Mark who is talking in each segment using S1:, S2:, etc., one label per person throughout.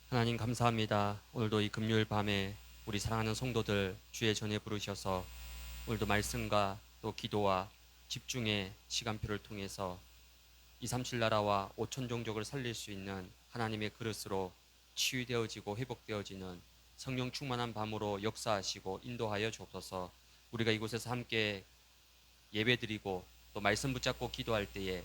S1: 하나님 감사합니다. 오늘도 이 금요일 밤에 우리 사랑하는 성도들 주의 전에 부르셔서 오늘도 말씀과 또 기도와 집중의 시간표를 통해서 237 나라와 5천 종족을 살릴 수 있는 하나님의 그릇으로 치유되어지고 회복되어지는 성령 충만한 밤으로 역사하시고 인도하여 주옵소서. 우리가 이곳에서 함께 예배드리고 또 말씀 붙잡고 기도할 때에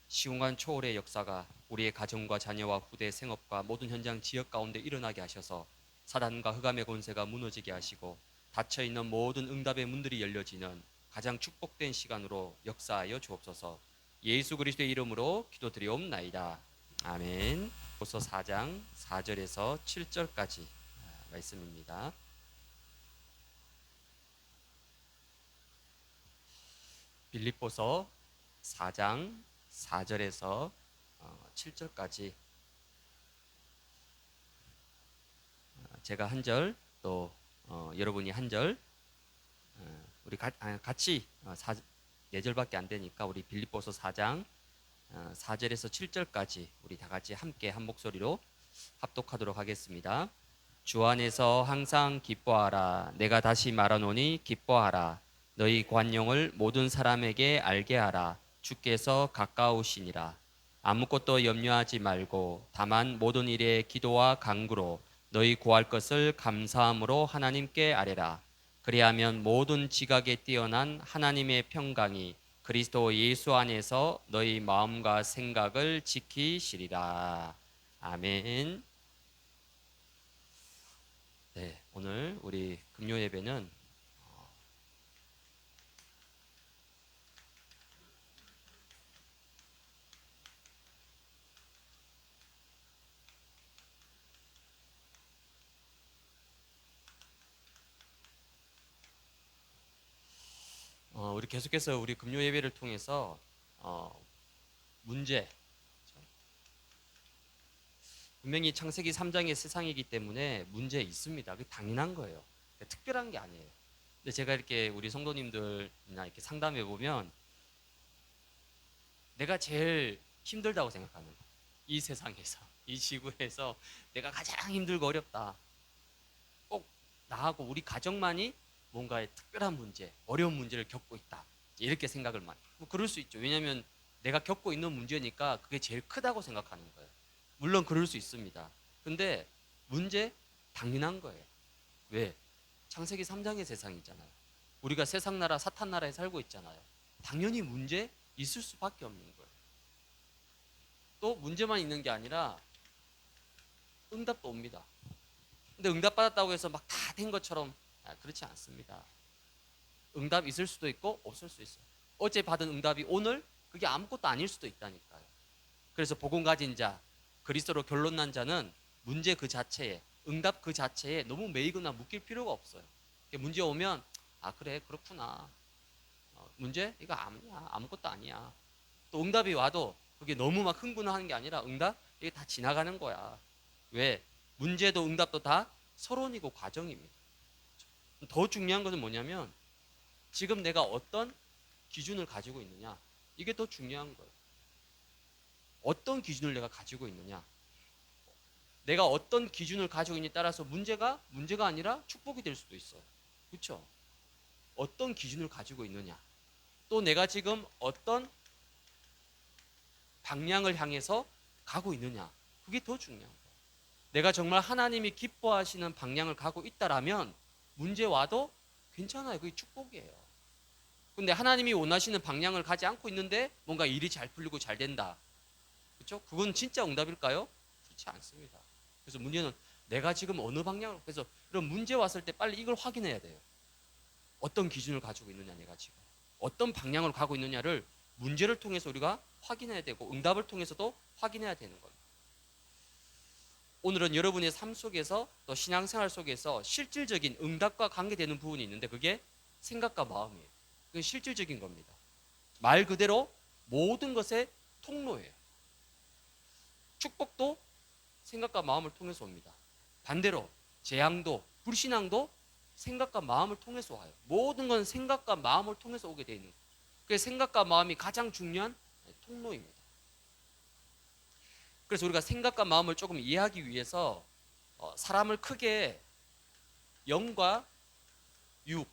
S1: 시공간 초월의 역사가 우리의 가정과 자녀와 후대 생업과 모든 현장 지역 가운데 일어나게 하셔서 사단과 흑암의 권세가 무너지게 하시고 닫혀있는 모든 응답의 문들이 열려지는 가장 축복된 시간으로 역사하여 주옵소서. 예수 그리스도의 이름으로 기도드리옵나이다. 아멘. 고서 4장 4절에서 7절까지 말씀입니다. 빌립보서 4장 4절에서 7절까지 제가 한 절, 또 여러분이 한 절, 우리 같이 4절밖에 안 되니까 우리 빌립보서 4장 4절에서 7절까지 우리 다 같이 함께 한 목소리로 합독하도록 하겠습니다. 주 안에서 항상 기뻐하라. 내가 다시 말하노니 기뻐하라. 너희 관용을 모든 사람에게 알게 하라. 주께서 가까우시니라. 아무것도 염려하지 말고 다만 모든 일에 기도와 간구로 너희 구할 것을 감사함으로 하나님께 아뢰라. 그리하면 모든 지각에 뛰어난 하나님의 평강이 그리스도 예수 안에서 너희 마음과 생각을 지키시리라. 아멘. 네, 오늘 우리 금요 예배는 우리 계속해서 우리 금요 예배를 통해서 문제, 분명히 창세기 3장의 세상이기 때문에 문제 있습니다. 그게 당연한 거예요. 특별한 게 아니에요. 근데 제가 이렇게 우리 성도님들이나 이렇게 상담해 보면 내가 제일 힘들다고 생각하는 거예요. 이 세상에서, 이 지구에서 내가 가장 힘들고 어렵다. 꼭 나하고 우리 가정만이 뭔가의 특별한 문제, 어려운 문제를 겪고 있다. 이렇게 생각을 많이. 뭐 그럴 수 있죠. 왜냐하면 내가 겪고 있는 문제니까 그게 제일 크다고 생각하는 거예요. 물론 그럴 수 있습니다. 근데 문제 당연한 거예요. 왜? 창세기 3장의 세상이잖아요. 우리가 세상 나라, 사탄 나라에 살고 있잖아요. 당연히 문제 있을 수밖에 없는 거예요. 또 문제만 있는 게 아니라 응답도 옵니다. 근데 응답 받았다고 해서 막 다 된 것처럼 그렇지 않습니다. 응답 있을 수도 있고 없을 수 있어요. 어제 받은 응답이 오늘 그게 아무것도 아닐 수도 있다니까요. 그래서 복음 가진 자, 그리스도로 결론 난 자는 문제 그 자체에, 응답 그 자체에 너무 매이거나 묶일 필요가 없어요. 문제 오면 아 그래 그렇구나. 문제 이거 아니야, 아무것도 아니야. 또 응답이 와도 그게 너무 막 흥분하는 게 아니라 응답 이게 다 지나가는 거야. 왜? 문제도 응답도 다 서론이고 과정입니다. 더 중요한 것은 뭐냐면 지금 내가 어떤 기준을 가지고 있느냐, 이게 더 중요한 거예요. 어떤 기준을 내가 가지고 있느냐, 내가 어떤 기준을 가지고 있느냐에 따라서 문제가 아니라 축복이 될 수도 있어요. 그렇죠? 어떤 기준을 가지고 있느냐, 또 내가 지금 어떤 방향을 향해서 가고 있느냐, 그게 더 중요한 거예요. 내가 정말 하나님이 기뻐하시는 방향을 가고 있다라면 문제 와도 괜찮아요. 그게 축복이에요. 근데 하나님이 원하시는 방향을 가지 않고 있는데 뭔가 일이 잘 풀리고 잘 된다. 그렇죠? 그건 진짜 응답일까요? 그렇지 않습니다. 그래서 문제는 내가 지금 어느 방향으로, 그래서 이런 문제 왔을 때 빨리 이걸 확인해야 돼요. 어떤 기준을 가지고 있느냐, 내가 지금 어떤 방향으로 가고 있느냐를 문제를 통해서 우리가 확인해야 되고 응답을 통해서도 확인해야 되는 겁니다. 오늘은 여러분의 삶 속에서 또 신앙생활 속에서 실질적인 응답과 관계되는 부분이 있는데 그게 생각과 마음이에요. 그건 실질적인 겁니다. 말 그대로 모든 것의 통로예요. 축복도 생각과 마음을 통해서 옵니다. 반대로 재앙도 불신앙도 생각과 마음을 통해서 와요. 모든 건 생각과 마음을 통해서 오게 되어 있는 거예요. 그래서 생각과 마음이 가장 중요한 통로입니다. 그래서 우리가 생각과 마음을 조금 이해하기 위해서 사람을 크게 영과 육,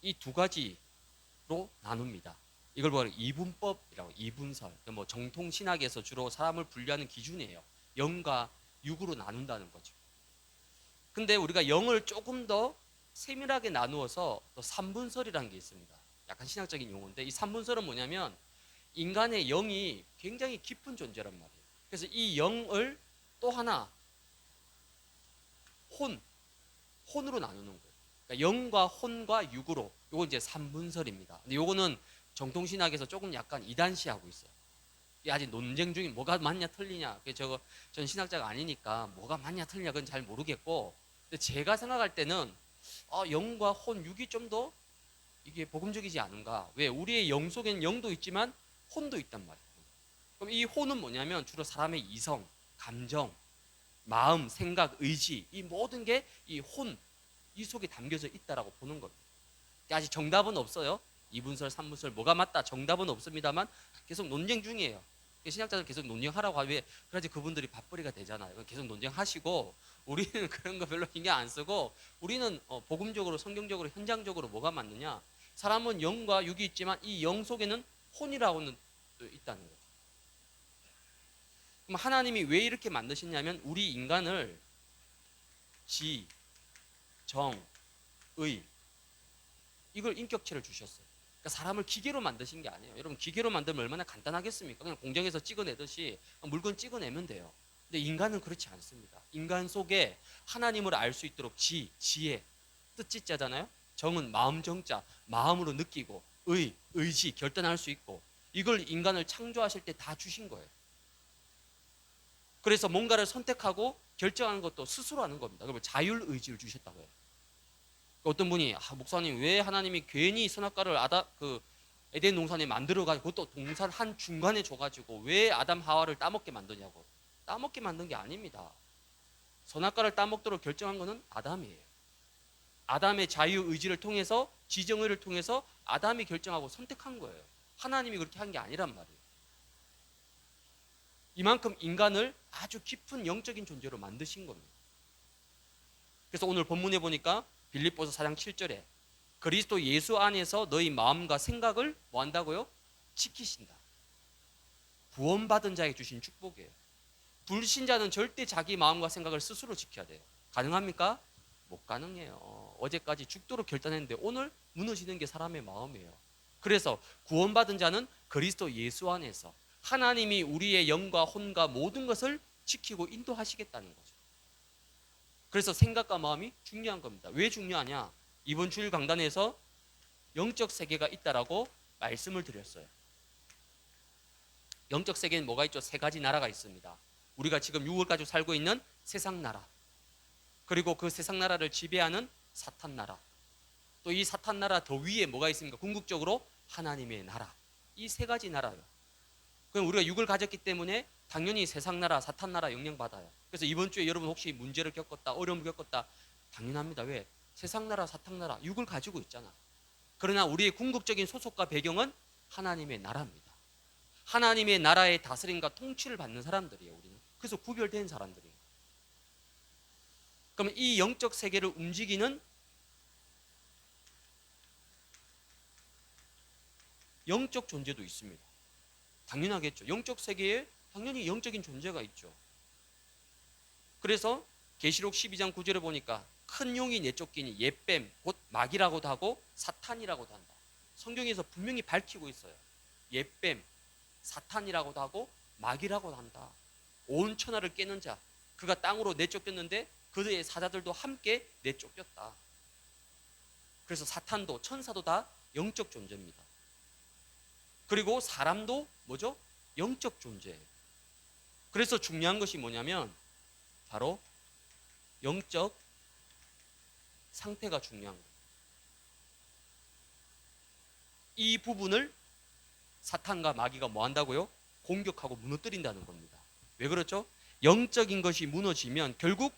S1: 이 두 가지로 나눕니다. 이걸 바로 이분법이라고, 이분설. 뭐 정통 신학에서 주로 사람을 분류하는 기준이에요. 영과 육으로 나눈다는 거죠. 근데 우리가 영을 조금 더 세밀하게 나누어서 또 삼분설이라는 게 있습니다. 약간 신학적인 용어인데, 이 삼분설은 뭐냐면 인간의 영이 굉장히 깊은 존재란 말이에요. 그래서 이 영을 또 하나 혼으로 나누는 거예요. 그러니까 영과 혼과 육으로. 요거 이제 삼분설입니다. 근데 요거는 정통신학에서 조금 약간 이단시하고 있어요. 이게 아직 논쟁 중인, 뭐가 맞냐 틀리냐. 전 신학자가 아니니까 뭐가 맞냐 틀리냐 그건 잘 모르겠고, 근데 제가 생각할 때는 영과 혼, 육이 좀 더 이게 복음적이지 않은가. 왜? 우리의 영 속에는 영도 있지만 혼도 있단 말이에요. 그럼 이 혼은 뭐냐면 주로 사람의 이성, 감정, 마음, 생각, 의지, 이 모든 게 이 혼, 이 속에 담겨져 있다라고 보는 겁니다. 아직 정답은 없어요. 이분설, 삼분설 뭐가 맞다 정답은 없습니다만 계속 논쟁 중이에요. 신학자들 계속 논쟁하라고 하면, 그래야지 그분들이 밥벌이가 되잖아요. 계속 논쟁하시고, 우리는 그런 거 별로 신경 안 쓰고, 우리는 복음적으로, 성경적으로, 현장적으로 뭐가 맞느냐. 사람은 영과 육이 있지만 이 영 속에는 혼이라고는 또 있다는 거죠. 그럼 하나님이 왜 이렇게 만드셨냐면 우리 인간을 지, 정, 의, 이걸 인격체를 주셨어요. 그러니까 사람을 기계로 만드신 게 아니에요. 여러분, 기계로 만들면 얼마나 간단하겠습니까? 그냥 공장에서 찍어내듯이 물건 찍어내면 돼요. 근데 인간은 그렇지 않습니다. 인간 속에 하나님을 알 수 있도록 지혜, 뜻지자잖아요. 정은 마음 정자, 마음으로 느끼고, 의지, 결단할 수 있고, 이걸 인간을 창조하실 때 다 주신 거예요. 그래서 뭔가를 선택하고 결정하는 것도 스스로 하는 겁니다. 그걸 자율의지를 주셨다고요. 어떤 분이 목사님 왜 하나님이 괜히 선악과를 에덴 동산에 만들어가지고 그것도 동산 한 중간에 줘가지고 왜 아담 하와를 따먹게 만드냐고. 따먹게 만든 게 아닙니다. 선악과를 따먹도록 결정한 것은 아담이에요. 아담의 자유의지를 통해서, 지정의를 통해서 아담이 결정하고 선택한 거예요. 하나님이 그렇게 한 게 아니란 말이에요. 이만큼 인간을 아주 깊은 영적인 존재로 만드신 겁니다. 그래서 오늘 본문에 보니까 빌립보서 4장 7절에 그리스도 예수 안에서 너희 마음과 생각을 뭐 한다고요? 지키신다. 구원받은 자에게 주신 축복이에요. 불신자는 절대 자기 마음과 생각을 스스로 지켜야 돼요. 가능합니까? 못 가능해요. 어제까지 죽도록 결단했는데 오늘 무너지는 게 사람의 마음이에요. 그래서 구원받은 자는 그리스도 예수 안에서 하나님이 우리의 영과 혼과 모든 것을 지키고 인도하시겠다는 거죠. 그래서 생각과 마음이 중요한 겁니다. 왜 중요하냐? 이번 주일 강단에서 영적 세계가 있다라고 말씀을 드렸어요. 영적 세계는 뭐가 있죠? 세 가지 나라가 있습니다. 우리가 지금 육을 가지고 살고 있는 세상 나라, 그리고 그 세상 나라를 지배하는 사탄 나라, 또 이 사탄 나라 더 위에 뭐가 있습니까? 궁극적으로 하나님의 나라. 이 세 가지 나라예요. 그럼 우리가 육을 가졌기 때문에 당연히 세상 나라, 사탄 나라 영향받아요. 그래서 이번 주에 여러분 혹시 문제를 겪었다, 어려움을 겪었다, 당연합니다. 왜? 세상 나라, 사탄 나라, 육을 가지고 있잖아. 그러나 우리의 궁극적인 소속과 배경은 하나님의 나라입니다. 하나님의 나라의 다스림과 통치를 받는 사람들이에요, 우리는. 그래서 구별된 사람들이에요. 그럼 이 영적 세계를 움직이는 영적 존재도 있습니다. 당연하겠죠. 영적 세계에 당연히 영적인 존재가 있죠. 그래서 계시록 12장 9절에 보니까 큰 용이 내쫓기니 옛뱀 곧 마귀라고도 하고 사탄이라고도 한다. 성경에서 분명히 밝히고 있어요. 옛뱀, 사탄이라고도 하고 마귀라고도 한다. 온 천하를 깨는 자, 그가 땅으로 내쫓겼는데 그의 사자들도 함께 내쫓겼다. 그래서 사탄도 천사도 다 영적 존재입니다. 그리고 사람도 뭐죠? 영적 존재예요. 그래서 중요한 것이 뭐냐면 바로 영적 상태가 중요한 거예요. 이 부분을 사탄과 마귀가 뭐 한다고요? 공격하고 무너뜨린다는 겁니다. 왜 그렇죠? 영적인 것이 무너지면 결국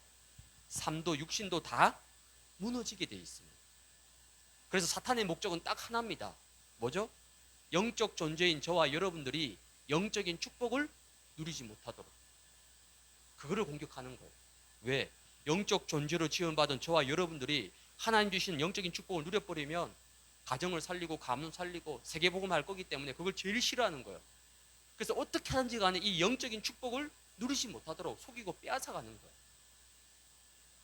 S1: 삶도 육신도 다 무너지게 돼 있습니다. 그래서 사탄의 목적은 딱 하나입니다. 뭐죠? 영적 존재인 저와 여러분들이 영적인 축복을 누리지 못하도록. 그거를 공격하는 거예요. 왜? 영적 존재로 지원받은 저와 여러분들이 하나님 주신 영적인 축복을 누려버리면 가정을 살리고 가문 살리고 세계복음 할 거기 때문에 그걸 제일 싫어하는 거예요. 그래서 어떻게 하든지 간에 이 영적인 축복을 누리지 못하도록 속이고 빼앗아가는 거예요.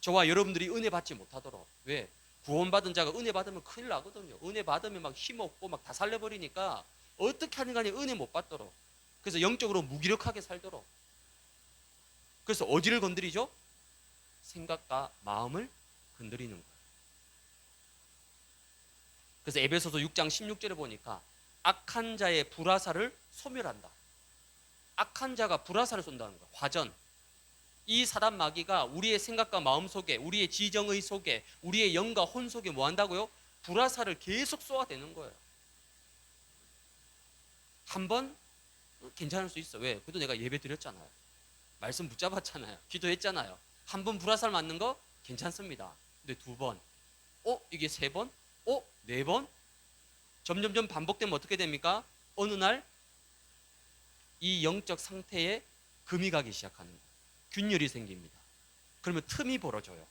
S1: 저와 여러분들이 은혜 받지 못하도록. 왜? 구원받은 자가 은혜 받으면 큰일 나거든요. 은혜 받으면 막 힘없고 막 다 살려버리니까 어떻게 하든 간에 은혜 못 받도록. 그래서 영적으로 무기력하게 살도록. 그래서 어디를 건드리죠? 생각과 마음을 건드리는 거예요. 그래서 에베소서 6장 16절에 보니까 악한 자의 불화살을 소멸한다. 악한 자가 불화살을 쏜다는 거예요. 화전. 이 사단 마귀가 우리의 생각과 마음 속에, 우리의 지정의 속에, 우리의 영과 혼 속에 뭐 한다고요? 불화살을 계속 쏘아대는 거예요. 한번 괜찮을 수 있어. 왜? 그래도 내가 예배 드렸잖아요. 말씀 붙잡았잖아요. 기도했잖아요. 한 번 불화살 맞는 거 괜찮습니다. 근데 두 번, 이게 세 번, 네 번, 점점점 반복되면 어떻게 됩니까? 어느 날 이 영적 상태에 금이 가기 시작하는 거예요. 균열이 생깁니다. 그러면 틈이 벌어져요.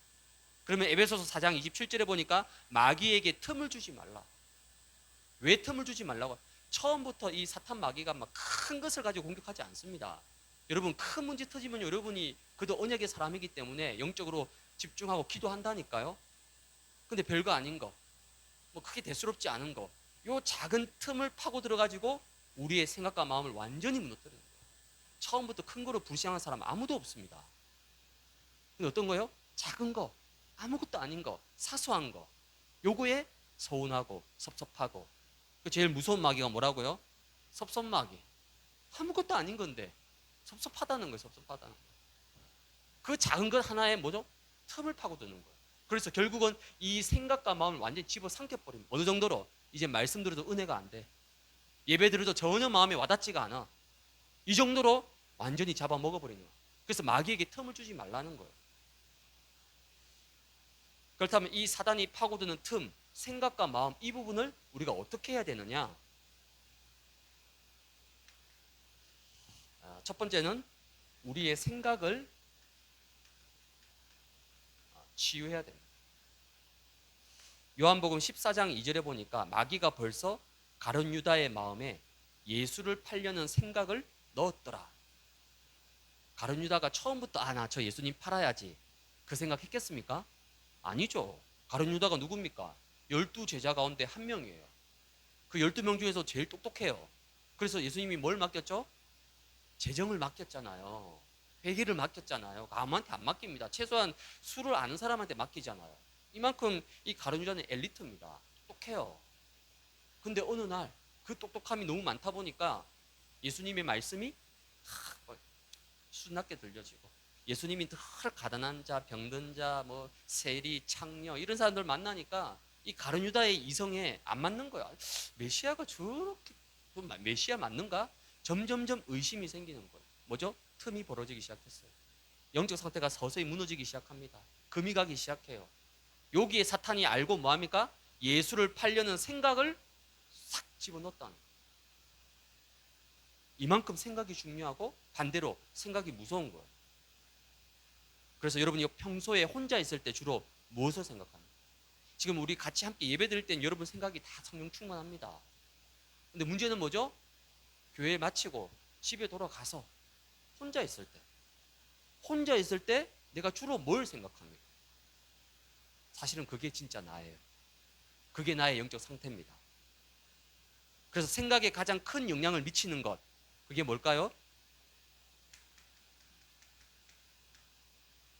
S1: 그러면 에베소서 4장 27절에 보니까 마귀에게 틈을 주지 말라. 왜 틈을 주지 말라고? 처음부터 이 사탄 마귀가 막 큰 것을 가지고 공격하지 않습니다. 여러분, 큰 문제 터지면 여러분이 그래도 언약의 사람이기 때문에 영적으로 집중하고 기도한다니까요. 근데 별거 아닌 거, 뭐 크게 대수롭지 않은 거, 요 작은 틈을 파고 들어가지고 우리의 생각과 마음을 완전히 무너뜨리는 거예요. 처음부터 큰 거로 불신하는 사람 아무도 없습니다. 근데 어떤 거요? 작은 거, 아무것도 아닌 거, 사소한 거, 요거에 서운하고 섭섭하고. 그 제일 무서운 마귀가 뭐라고요? 섭섭마귀. 아무것도 아닌 건데 섭섭하다는 거예요. 섭섭하다는 거예요. 그 작은 것 하나에 뭐죠? 틈을 파고드는 거예요. 그래서 결국은 이 생각과 마음을 완전히 집어삼켜버립니다. 어느 정도로? 이제 말씀 들어도 은혜가 안 돼. 예배 들어도 전혀 마음에 와닿지가 않아. 이 정도로 완전히 잡아먹어버리는 거예요. 그래서 마귀에게 틈을 주지 말라는 거예요. 그렇다면 이 사단이 파고드는 틈, 생각과 마음, 이 부분을 우리가 어떻게 해야 되느냐? 첫 번째는 우리의 생각을 치유해야 됩니다. 요한복음 14장 2절에 보니까 마귀가 벌써 가룟 유다의 마음에 예수를 팔려는 생각을 넣었더라. 가룟 유다가 처음부터 나 저 예수님 팔아야지 그 생각했겠습니까? 아니죠. 가룟 유다가 누굽니까? 12제자 가운데 한 명이에요. 그 12명 중에서 제일 똑똑해요. 그래서 예수님이 뭘 맡겼죠? 재정을 맡겼잖아요. 회계를 맡겼잖아요. 아무한테 안 맡깁니다. 최소한 술을 아는 사람한테 맡기잖아요. 이만큼 이 가룟 유다는 엘리트입니다. 똑똑해요. 근데 어느 날 그 똑똑함이 너무 많다 보니까 예수님의 말씀이 순하게 들려지고, 예수님이 늘 가난한 자, 병든 자, 뭐 세리, 창녀 이런 사람들 만나니까 이 가룟 유다의 이성에 안 맞는 거야. 메시아가 저렇게 메시아 맞는가? 점점점 의심이 생기는 거예요. 뭐죠? 틈이 벌어지기 시작했어요. 영적 상태가 서서히 무너지기 시작합니다. 금이 가기 시작해요. 여기에 사탄이 알고 뭐합니까? 예수를 팔려는 생각을 싹 집어넣었다는 거예요. 이만큼 생각이 중요하고 반대로 생각이 무서운 거예요. 그래서 여러분이 평소에 혼자 있을 때 주로 무엇을 생각합니까? 지금 우리 같이 함께 예배 드릴 땐 여러분 생각이 다 성령 충만합니다. 근데 문제는 뭐죠? 교회 마치고 집에 돌아가서 혼자 있을 때 내가 주로 뭘 생각합니까? 사실은 그게 진짜 나예요. 그게 나의 영적 상태입니다. 그래서 생각에 가장 큰 영향을 미치는 것, 그게 뭘까요?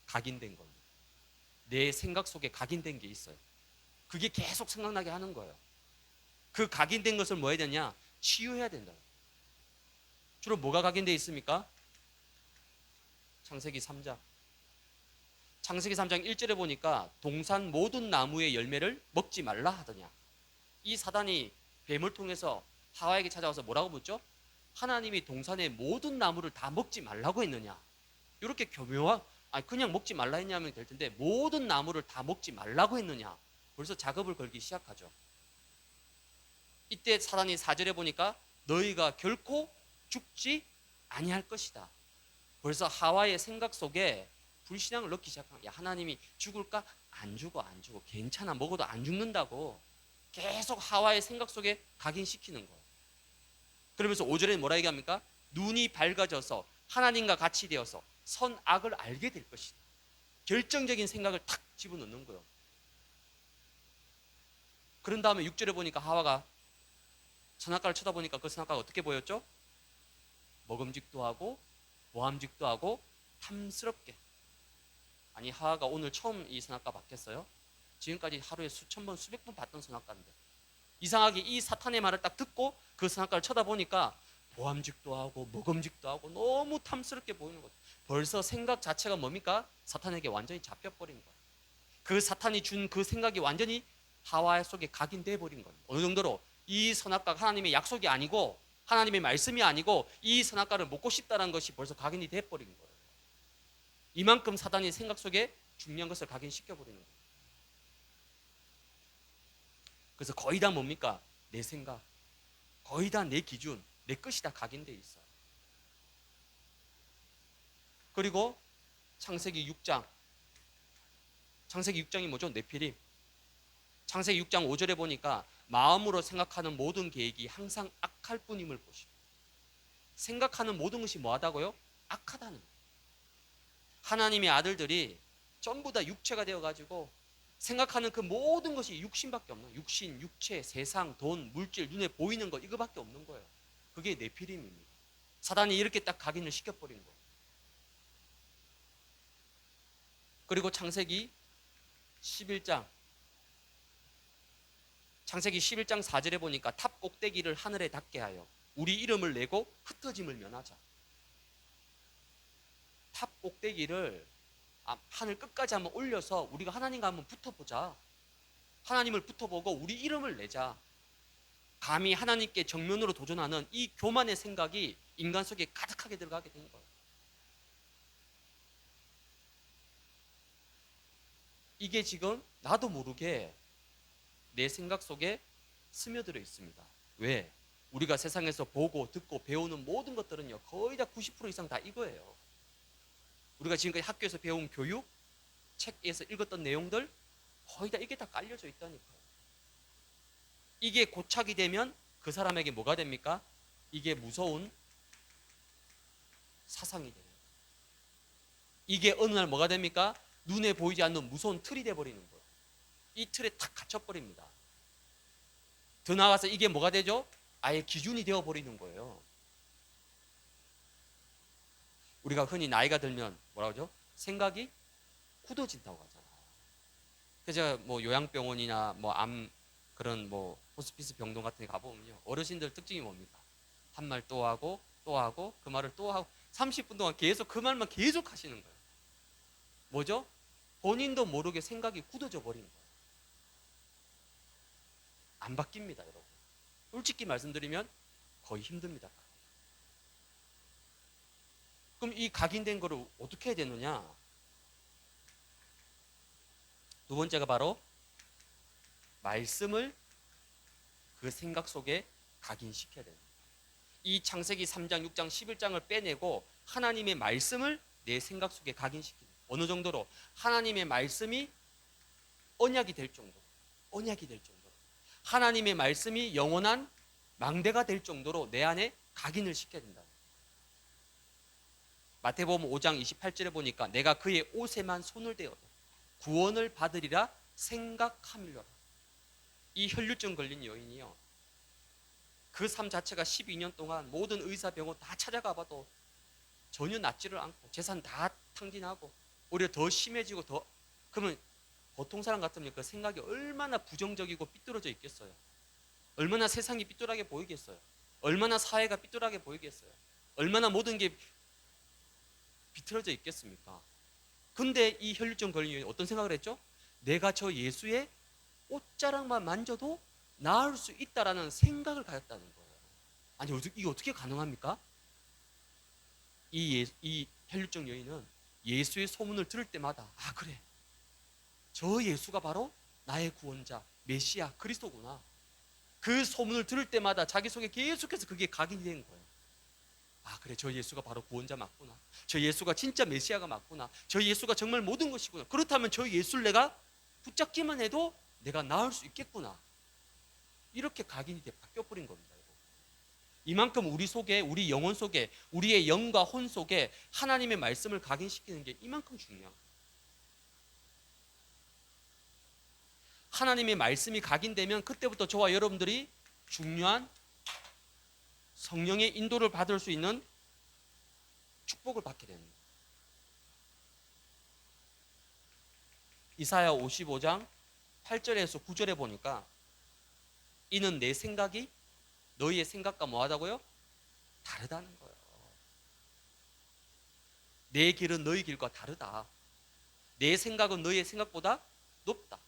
S1: 각인된 겁니다. 내 생각 속에 각인된 게 있어요. 그게 계속 생각나게 하는 거예요. 그 각인된 것을 뭐 해야 되냐? 치유해야 된다. 주로 뭐가 각인되어 있습니까? 창세기 3장. 창세기 3장 1절에 보니까 동산 모든 나무의 열매를 먹지 말라 하더냐. 이 사단이 뱀을 통해서 하와에게 찾아와서 뭐라고 묻죠? 하나님이 동산의 모든 나무를 다 먹지 말라고 했느냐. 이렇게 교묘한, 그냥 먹지 말라 했냐면 될 텐데 모든 나무를 다 먹지 말라고 했느냐. 벌써 작업을 걸기 시작하죠. 이때 사단이 4절에 보니까 너희가 결코 죽지 아니할 것이다. 벌써 하와의 생각 속에 불신앙을 넣기 시작한 거야. 하나님이 죽을까? 안 죽어, 안 죽어. 괜찮아. 먹어도 안 죽는다고. 계속 하와의 생각 속에 각인시키는 거예요. 그러면서 5절에 뭐라 얘기합니까? 눈이 밝아져서 하나님과 같이 되어서 선악을 알게 될 것이다. 결정적인 생각을 탁 집어넣는 거예요. 그런 다음에 6절에 보니까 하와가 선악과를 쳐다보니까 그 선악과가 어떻게 보였죠? 먹음직도 하고 모함직도 하고 탐스럽게. 아니, 하와가 오늘 처음 이 선악과 봤겠어요? 지금까지 하루에 수천 번 수백 번 봤던 선악과인데 이상하게 이 사탄의 말을 딱 듣고 그 선악과를 쳐다보니까 보암직도 하고 먹음직도 하고 너무 탐스럽게 보이는 거죠. 벌써 생각 자체가 뭡니까? 사탄에게 완전히 잡혀버린 거예요. 그 사탄이 준 그 생각이 완전히 하와 속에 각인돼 버린 거예요. 어느 정도로 이 선악과가 하나님의 약속이 아니고 하나님의 말씀이 아니고 이 선악과를 먹고 싶다는 것이 벌써 각인이 돼 버린 거예요. 이만큼 사탄이 생각 속에 중요한 것을 각인시켜 버리는 거예요. 그래서 거의 다 뭡니까? 내 생각, 거의 다 내 기준, 내 것이 다 각인돼 있어요. 그리고 창세기 6장, 창세기 6장이 뭐죠? 네피림. 창세기 6장 5절에 보니까 마음으로 생각하는 모든 계획이 항상 악할 뿐임을 보시고, 생각하는 모든 것이 뭐하다고요? 악하다는 거예요. 하나님의 아들들이 전부 다 육체가 되어가지고 생각하는 그 모든 것이 육신밖에 없는 거예요. 육신, 육체, 세상, 돈, 물질, 눈에 보이는 것 이거밖에 없는 거예요. 그게 네피림입니다. 사단이 이렇게 딱 각인을 시켜버린 거예요. 그리고 창세기 11장 4절에 보니까 탑 꼭대기를 하늘에 닿게 하여 우리 이름을 내고 흩어짐을 면하자. 탑 꼭대기를 하늘 끝까지 한번 올려서 우리가 하나님과 한번 붙어보자. 하나님을 붙어보고 우리 이름을 내자. 감히 하나님께 정면으로 도전하는 이 교만의 생각이 인간 속에 가득하게 들어가게 된 거예요. 이게 지금 나도 모르게 내 생각 속에 스며들어 있습니다. 왜? 우리가 세상에서 보고 듣고 배우는 모든 것들은요, 거의 다 90% 이상 다 이거예요. 우리가 지금까지 학교에서 배운 교육, 책에서 읽었던 내용들, 거의 다 이게 다 깔려져 있다니까요. 이게 고착이 되면 그 사람에게 뭐가 됩니까? 이게 무서운 사상이 돼요. 이게 어느 날 뭐가 됩니까? 눈에 보이지 않는 무서운 틀이 돼버리는 거예요. 이 틀에 탁 갇혀버립니다. 더 나아가서 이게 뭐가 되죠? 아예 기준이 되어버리는 거예요. 우리가 흔히 나이가 들면 뭐라고 하죠? 생각이 굳어진다고 하잖아요. 그래서 제가 뭐 요양병원이나 뭐 암 그런 뭐 호스피스 병동 같은 데 가보면요, 어르신들 특징이 뭡니까? 한 말 또 하고 또 하고 그 말을 또 하고 30분 동안 계속 그 말만 계속 하시는 거예요. 뭐죠? 본인도 모르게 생각이 굳어져 버린 거예요. 안 바뀝니다, 여러분. 솔직히 말씀드리면 거의 힘듭니다. 그럼 이 각인된 거를 어떻게 해야 되느냐? 두 번째가 바로 말씀을 그 생각 속에 각인시켜야 됩니다. 이 창세기 3장, 6장, 11장을 빼내고 하나님의 말씀을 내 생각 속에 각인시키는, 어느 정도로 하나님의 말씀이 언약이 될 정도로, 하나님의 말씀이 영원한 망대가 될 정도로 내 안에 각인을 시켜야 된다. 마태복음 5장 28절에 보니까 내가 그의 옷에만 손을 대어도 구원을 받으리라 생각함이로라. 이 혈류증 걸린 여인이요, 그 삶 자체가 12년 동안 모든 의사 병원 다 찾아가 봐도 전혀 낫지를 않고 재산 다 탕진하고 오히려 더 심해지고 더, 그러면 보통 사람 같으면 그 생각이 얼마나 부정적이고 삐뚤어져 있겠어요. 얼마나 세상이 삐뚤하게 보이겠어요. 얼마나 사회가 삐뚤하게 보이겠어요. 얼마나 모든 게 비틀어져 있겠습니까? 근데 이 혈류증 걸린 여인이 어떤 생각을 했죠? 내가 저 예수의 옷자락만 만져도 나을 수 있다라는 생각을 가졌다는 거예요. 아니, 이게 어떻게 가능합니까? 이 혈류증 여인은 예수의 소문을 들을 때마다, 아, 그래, 저 예수가 바로 나의 구원자, 메시아, 그리스도구나. 그 소문을 들을 때마다 자기 속에 계속해서 그게 각인이 된 거예요. 아, 그래, 저 예수가 바로 구원자 맞구나. 저 예수가 진짜 메시아가 맞구나. 저 예수가 정말 모든 것이구나. 그렇다면 저 예수를 내가 붙잡기만 해도 내가 나을 수 있겠구나. 이렇게 각인이 바뀌어버린 겁니다. 이만큼 우리 속에, 우리 영혼 속에, 우리의 영과 혼 속에 하나님의 말씀을 각인시키는 게 이만큼 중요한 거예요. 하나님의 말씀이 각인되면 그때부터 저와 여러분들이 중요한 성령의 인도를 받을 수 있는 축복을 받게 됩니다. 이사야 55장 8절에서 9절에 보니까 이는 내 생각이 너희의 생각과 뭐하다고요? 다르다는 거예요. 내 길은 너희 길과 다르다. 내 생각은 너희의 생각보다 높다.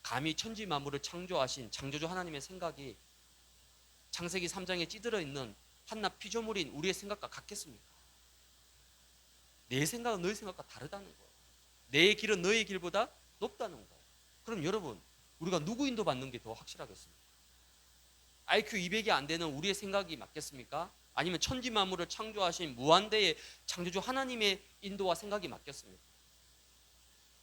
S1: 감히 천지 만물을 창조하신 창조주 하나님의 생각이 창세기 3장에 찌들어 있는 한낱 피조물인 우리의 생각과 같겠습니까? 내 생각은 너희 생각과 다르다는 거예요. 내 길은 너희 길보다 높다는 거예요. 그럼 여러분, 우리가 누구 인도 받는 게 더 확실하겠습니까? IQ 200이 안 되는 우리의 생각이 맞겠습니까? 아니면 천지 만물을 창조하신 무한대의 창조주 하나님의 인도와 생각이 맞겠습니까?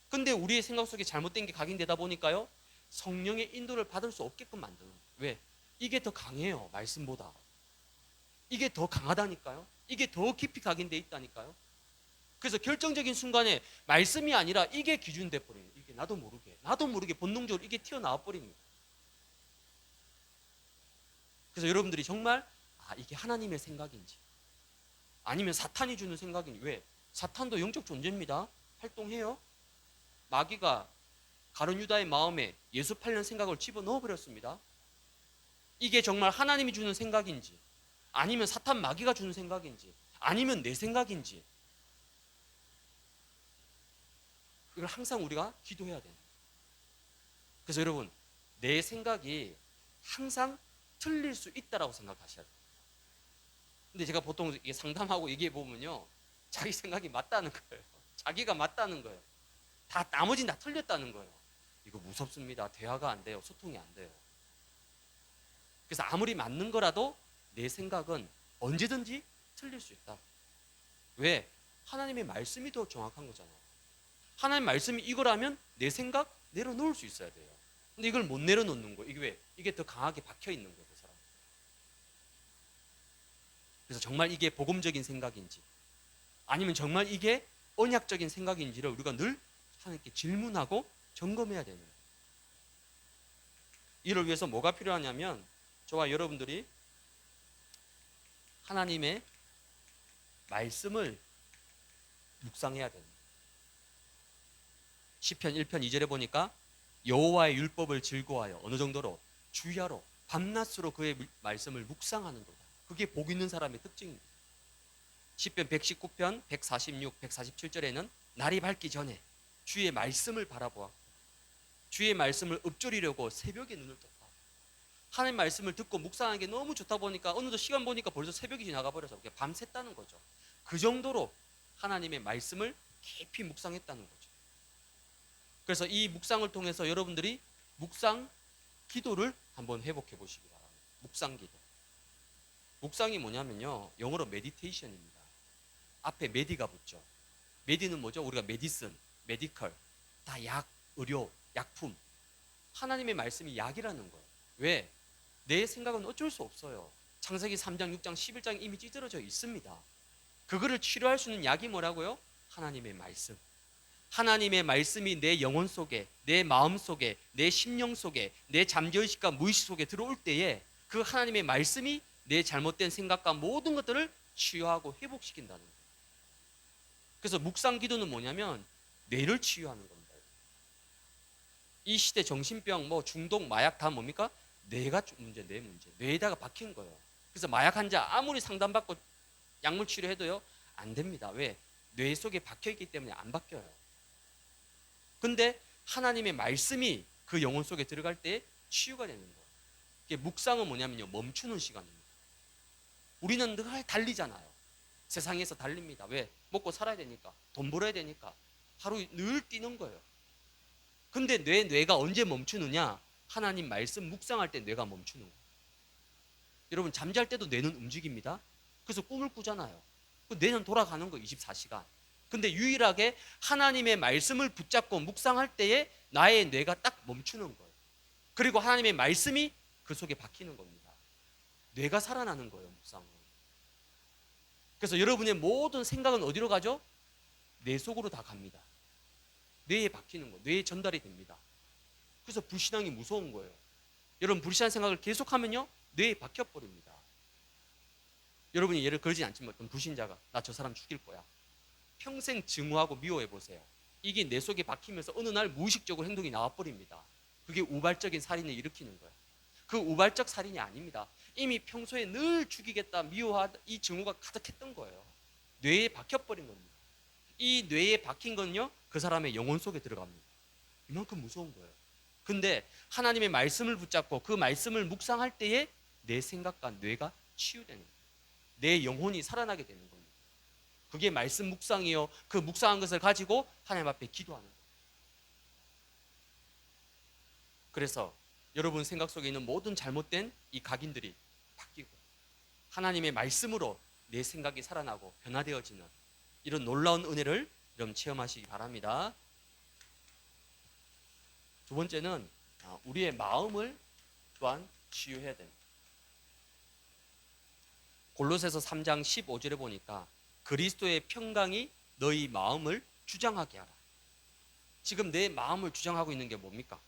S1: 근데 우리의 생각 속에 잘못된 게 각인되다 보니까요, 성령의 인도를 받을 수 없게끔 만드는 거예요. 왜? 이게 더 강해요, 말씀보다. 이게 더 강하다니까요. 이게 더 깊이 각인돼 있다니까요. 그래서 결정적인 순간에 말씀이 아니라 이게 기준돼 버리는 거예요. 이게 나도 모르게 본능적으로 이게 튀어나와 버립니다. 그래서 여러분들이 정말 이게 하나님의 생각인지 아니면 사탄이 주는 생각인지. 왜? 사탄도 영적 존재입니다. 활동해요. 마귀가 가룟 유다의 마음에 예수 팔려는 생각을 집어넣어 버렸습니다. 이게 정말 하나님이 주는 생각인지 아니면 사탄 마귀가 주는 생각인지 아니면 내 생각인지, 이걸 항상 우리가 기도해야 돼요. 그래서 여러분, 내 생각이 항상 틀릴 수 있다라고 생각하셔야 돼요. 근데 제가 보통 상담하고 얘기해 보면요, 자기 생각이 맞다는 거예요. 자기가 맞다는 거예요. 나머지는 다 틀렸다는 거예요. 이거 무섭습니다. 대화가 안 돼요. 소통이 안 돼요. 그래서 아무리 맞는 거라도 내 생각은 언제든지 틀릴 수 있다. 왜? 하나님의 말씀이 더 정확한 거잖아요. 하나님 말씀이 이거라면 내 생각 내려놓을 수 있어야 돼요. 근데 이걸 못 내려놓는 거예요. 이게 왜? 이게 더 강하게 박혀 있는 거예요, 그 사람. 그래서 정말 이게 복음적인 생각인지 아니면 정말 이게 언약적인 생각인지를 우리가 늘 하나님께 질문하고 점검해야 되는 거예요. 이를 위해서 뭐가 필요하냐면 저와 여러분들이 하나님의 말씀을 묵상해야 됩니다. 시편 1편 2절에 보니까 여호와의 율법을 즐거워하여 어느 정도로 주야로 밤낮으로 그의 말씀을 묵상하는도다. 그게 복 있는 사람의 특징입니다. 시편 119편 146, 147절에는 날이 밝기 전에 주의 말씀을 바라보아 주의 말씀을 읊조리려고 새벽에 눈을 떴다. 하나님 말씀을 듣고 묵상하는 게 너무 좋다 보니까 어느덧 시간 보니까 벌써 새벽이 지나가 버려서 밤샜다는 거죠. 그 정도로 하나님의 말씀을 깊이 묵상했다는 거죠. 그래서 이 묵상을 통해서 여러분들이 묵상 기도를 한번 회복해 보시기 바랍니다. 묵상 기도. 묵상이 뭐냐면요, 영어로 메디테이션입니다. 앞에 메디가 붙죠. 메디는 뭐죠? 우리가 메디슨, 메디컬, 다 약, 의료, 약품. 하나님의 말씀이 약이라는 거예요. 왜? 내 생각은 어쩔 수 없어요. 창세기 3장, 6장, 11장에 이미 찌들어져 있습니다. 그거를 치료할 수 있는 약이 뭐라고요? 하나님의 말씀. 하나님의 말씀이 내 영혼 속에, 내 마음 속에, 내 심령 속에, 내 잠재의식과 무의식 속에 들어올 때에 그 하나님의 말씀이 내 잘못된 생각과 모든 것들을 치유하고 회복시킨다는 거예요. 그래서 묵상 기도는 뭐냐면 뇌를 치유하는 겁니다. 이 시대 정신병, 중독, 마약 다 뭡니까? 뇌가 문제, 뇌 문제. 뇌에다가 박힌 거예요. 그래서 마약 환자 아무리 상담받고 약물 치료해도요, 안 됩니다. 왜? 뇌 속에 박혀있기 때문에 안 바뀌어요. 근데 하나님의 말씀이 그 영혼 속에 들어갈 때 치유가 되는 거예요. 이게 묵상은 뭐냐면요, 멈추는 시간입니다. 우리는 늘 달리잖아요. 세상에서 달립니다. 왜? 먹고 살아야 되니까, 돈 벌어야 되니까 하루 늘 뛰는 거예요. 근데 뇌가 언제 멈추느냐? 하나님 말씀 묵상할 때 뇌가 멈추는 거예요. 여러분 잠잘 때도 뇌는 움직입니다. 그래서 꿈을 꾸잖아요. 그 뇌는 돌아가는 거 24시간. 근데 유일하게 하나님의 말씀을 붙잡고 묵상할 때에 나의 뇌가 딱 멈추는 거예요. 그리고 하나님의 말씀이 그 속에 박히는 겁니다. 뇌가 살아나는 거예요, 묵상은. 그래서 여러분의 모든 생각은 어디로 가죠? 뇌 속으로 다 갑니다. 뇌에 박히는 거, 뇌에 전달이 됩니다. 그래서 불신앙이 무서운 거예요. 여러분 불신한 생각을 계속하면요 뇌에 박혀버립니다. 여러분이 예를 걸진 않지만 어떤 불신자가 나 저 사람 죽일 거야 평생 증오하고 미워해 보세요. 이게 뇌 속에 박히면서 어느 날 무의식적으로 행동이 나와버립니다. 그게 우발적인 살인을 일으키는 거예요. 그 우발적 살인이 아닙니다. 이미 평소에 늘 죽이겠다 미워하다 이 증오가 가득했던 거예요. 뇌에 박혀버린 겁니다. 이 뇌에 박힌 건요 그 사람의 영혼 속에 들어갑니다. 이만큼 무서운 거예요. 근데 하나님의 말씀을 붙잡고 그 말씀을 묵상할 때에 내 생각과 뇌가 치유되는 거예요. 내 영혼이 살아나게 되는 겁니다. 그게 말씀 묵상이요. 그 묵상한 것을 가지고 하나님 앞에 기도하는 거예요. 그래서 여러분 생각 속에 있는 모든 잘못된 이 각인들이 바뀌고 하나님의 말씀으로 내 생각이 살아나고 변화되어지는 이런 놀라운 은혜를 여러분 체험하시기 바랍니다. 두 번째는 우리의 마음을 또한 치유해야 됩니다. 골로새서 3장 15절에 보니까 그리스도의 평강이 너희 마음을 주장하게 하라. 지금 내 마음을 주장하고 있는 게 뭡니까?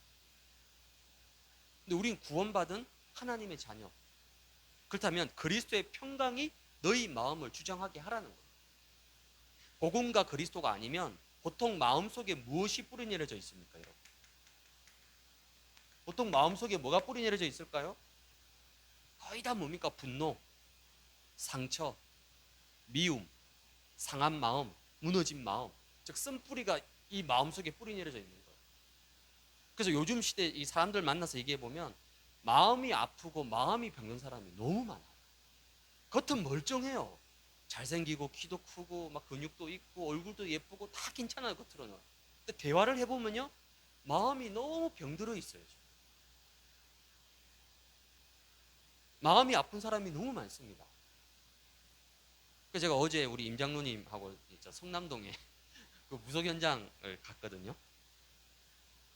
S1: 근데 우린 구원받은 하나님의 자녀. 그렇다면 그리스도의 평강이 너희 마음을 주장하게 하라는 거예요. 복음과 그리스도가 아니면 보통 마음속에 무엇이 뿌리내려져 있습니까, 여러분? 보통 마음속에 뭐가 뿌리내려져 있을까요? 거의 다 뭡니까? 분노, 상처, 미움, 상한 마음, 무너진 마음, 즉 쓴뿌리가 이 마음속에 뿌리내려져 있는 거예요. 그래서 요즘 시대 이 사람들 만나서 얘기해 보면 마음이 아프고 마음이 병든 사람이 너무 많아요. 겉은 멀쩡해요. 잘생기고 키도 크고 막 근육도 있고 얼굴도 예쁘고 다 괜찮아요, 겉으로는. 근데 대화를 해보면요 마음이 너무 병들어 있어요. 마음이 아픈 사람이 너무 많습니다. 그래서 제가 어제 우리 임 장로님하고 성남동에 그 무속 현장을 갔거든요.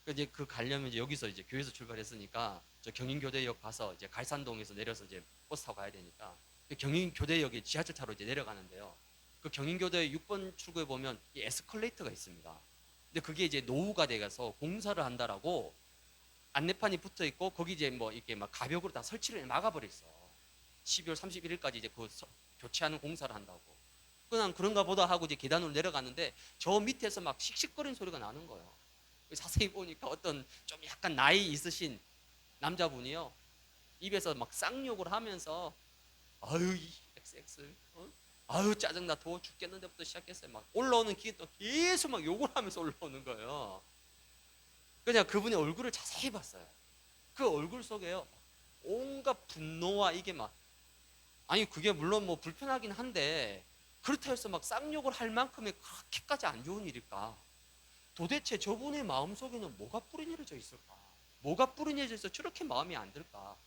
S1: 이제 그 가려면 이제 여기서 이제 교회에서 출발했으니까 저 경인교대역 가서 이제 갈산동에서 내려서 이제 버스 타고 가야 되니까 경인교대역에 지하철 타러 이제 내려가는데요. 그 경인교대 6번 출구에 보면 이 에스컬레이터가 있습니다. 근데 그게 이제 노후가 돼가서 공사를 한다라고 안내판이 붙어 있고 거기 이제 뭐 이렇게 막 가벽으로 다 설치를 막아버렸어. 12월 31일까지 이제 그 교체하는 공사를 한다고. 그냥 그런가 보다 하고 이제 계단으로 내려갔는데 저 밑에서 막 씩씩거리는 소리가 나는 거예요. 자세히 보니까 어떤 좀 약간 나이 있으신 남자분이요. 입에서 막 쌍욕을 하면서 아유 이 XX 아유 짜증나 더워 죽겠는데부터 시작했어요. 막 올라오는 길에 또 계속 막 욕을 하면서 올라오는 거예요. 그냥 그분의 얼굴을 자세히 봤어요. 그 얼굴 속에요 온갖 분노와 이게 막 아니 그게 물론 뭐 불편하긴 한데 그렇다 해서 막 쌍욕을 할 만큼의 그렇게까지 안 좋은 일일까? 도대체 저분의 마음속에는 뭐가 뿌리내려져 있을까? 뭐가 뿌리내려져 있어 저렇게 마음이 안 들까?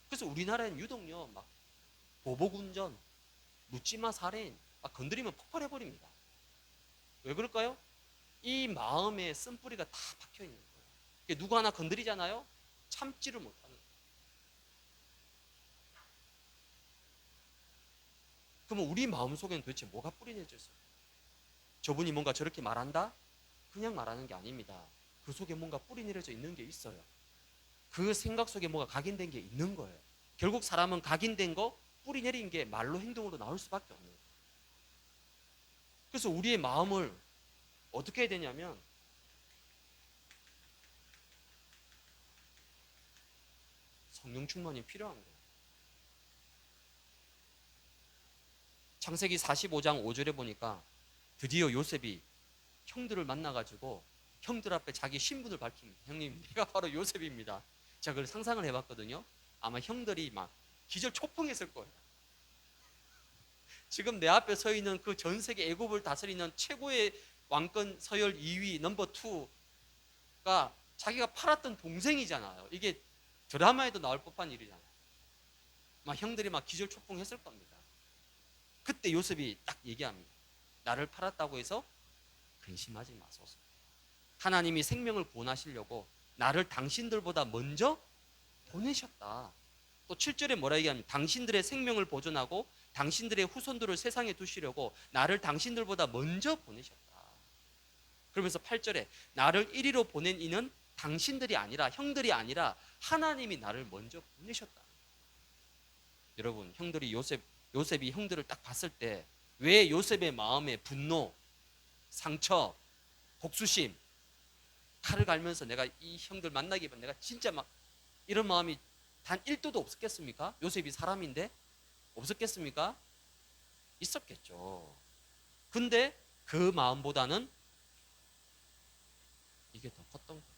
S1: 그래서 우리나라는 유독요 막 보복운전, 묻지마 살인 막 건드리면 폭발해버립니다. 왜 그럴까요? 이 마음에 쓴뿌리가 다 박혀있는 거예요. 누구 하나 건드리잖아요? 참지를 못하는 거예요. 그러면 우리 마음속에는 도대체 뭐가 뿌리내져 있어요? 저분이 뭔가 저렇게 말한다? 그냥 말하는 게 아닙니다. 그 속에 뭔가 뿌리내려져 있는 게 있어요. 그 생각 속에 뭐가 각인된 게 있는 거예요. 결국 사람은 각인된 거 뿌리내린 게 말로 행동으로 나올 수밖에 없는 거예요. 그래서 우리의 마음을 어떻게 해야 되냐면 성령 충만이 필요한 거예요. 창세기 45장 5절에 보니까 드디어 요셉이 형들을 만나가지고 형들 앞에 자기 신분을 밝힙니다. 형님 내가 바로 요셉입니다. 제가 그걸 상상을 해봤거든요. 아마 형들이 막 기절 초풍했을 거예요. 지금 내 앞에 서 있는 그 전 세계 애굽을 다스리는 최고의 왕권 서열 2위 넘버 2가 자기가 팔았던 동생이잖아요. 이게 드라마에도 나올 법한 일이잖아요. 막 형들이 막 기절초풍했을 겁니다. 그때 요셉이 딱 얘기합니다. 나를 팔았다고 해서 근심하지 마소서. 하나님이 생명을 구원하시려고 나를 당신들보다 먼저 보내셨다. 또 7절에 뭐라 얘기하면 당신들의 생명을 보존하고 당신들의 후손들을 세상에 두시려고 나를 당신들보다 먼저 보내셨다. 그러면서 8절에 나를 이리로 보낸 이는 당신들이 아니라 형들이 아니라 하나님이 나를 먼저 보내셨다. 여러분, 형들이 요셉이 형들을 딱 봤을 때 왜 요셉의 마음에 분노, 상처, 복수심, 칼을 갈면서 내가 이 형들 만나기만 내가 진짜 막 이런 마음이 단 1도도 없었겠습니까? 요셉이 사람인데 없었겠습니까? 있었겠죠. 근데 그 마음보다는 이게 더 컸던 거예요.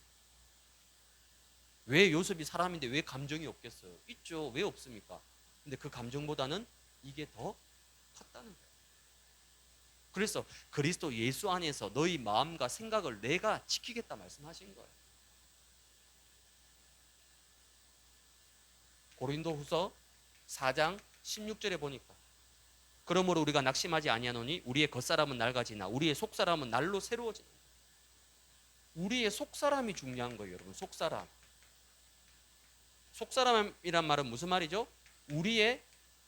S1: 왜 요셉이 사람인데 왜 감정이 없겠어요? 있죠. 왜 없습니까? 근데 그 감정보다는 이게 더 컸다는 거예요. 그래서 그리스도 예수 안에서 너희 마음과 생각을 내가 지키겠다 말씀하신 거예요. 고린도후서 4장 16절에 보니까 그러므로 우리가 낙심하지 아니하노니 우리의 겉사람은 낡아지나 우리의 속사람은 날로 새로워지는 거예요. 우리의 속사람이 중요한 거예요, 여러분. 속사람. 속사람이란 말은 무슨 말이죠? 우리의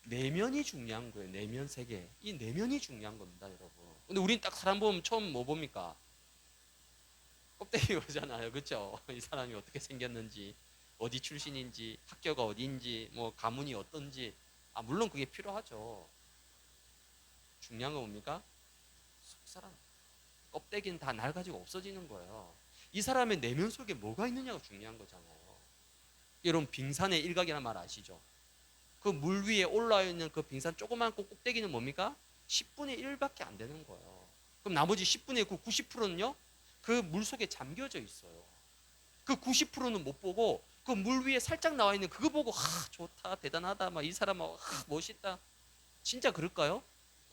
S1: 내면이 중요한 거예요. 내면 세계. 이 내면이 중요한 겁니다, 여러분. 근데 우린 딱 사람 보면 처음 뭐 봅니까? 껍데기 보잖아요. 그렇죠? 이 사람이 어떻게 생겼는지, 어디 출신인지, 학교가 어디인지, 뭐 가문이 어떤지. 물론 그게 필요하죠. 중요한 건 뭡니까? 속사람. 껍데기는 다 낡아지고 없어지는 거예요. 이 사람의 내면 속에 뭐가 있느냐가 중요한 거잖아요. 여러분, 빙산의 일각이라는 말 아시죠? 그 물 위에 올라와 있는 그 빙산 조그만 꼭대기는 뭡니까? 10분의 1밖에 안 되는 거예요. 그럼 나머지 10분의 9, 90%는요? 그 물 속에 잠겨져 있어요. 그 90%는 못 보고 그 물 위에 살짝 나와 있는 그거 보고 좋다, 대단하다, 막 이 사람 멋있다. 진짜 그럴까요?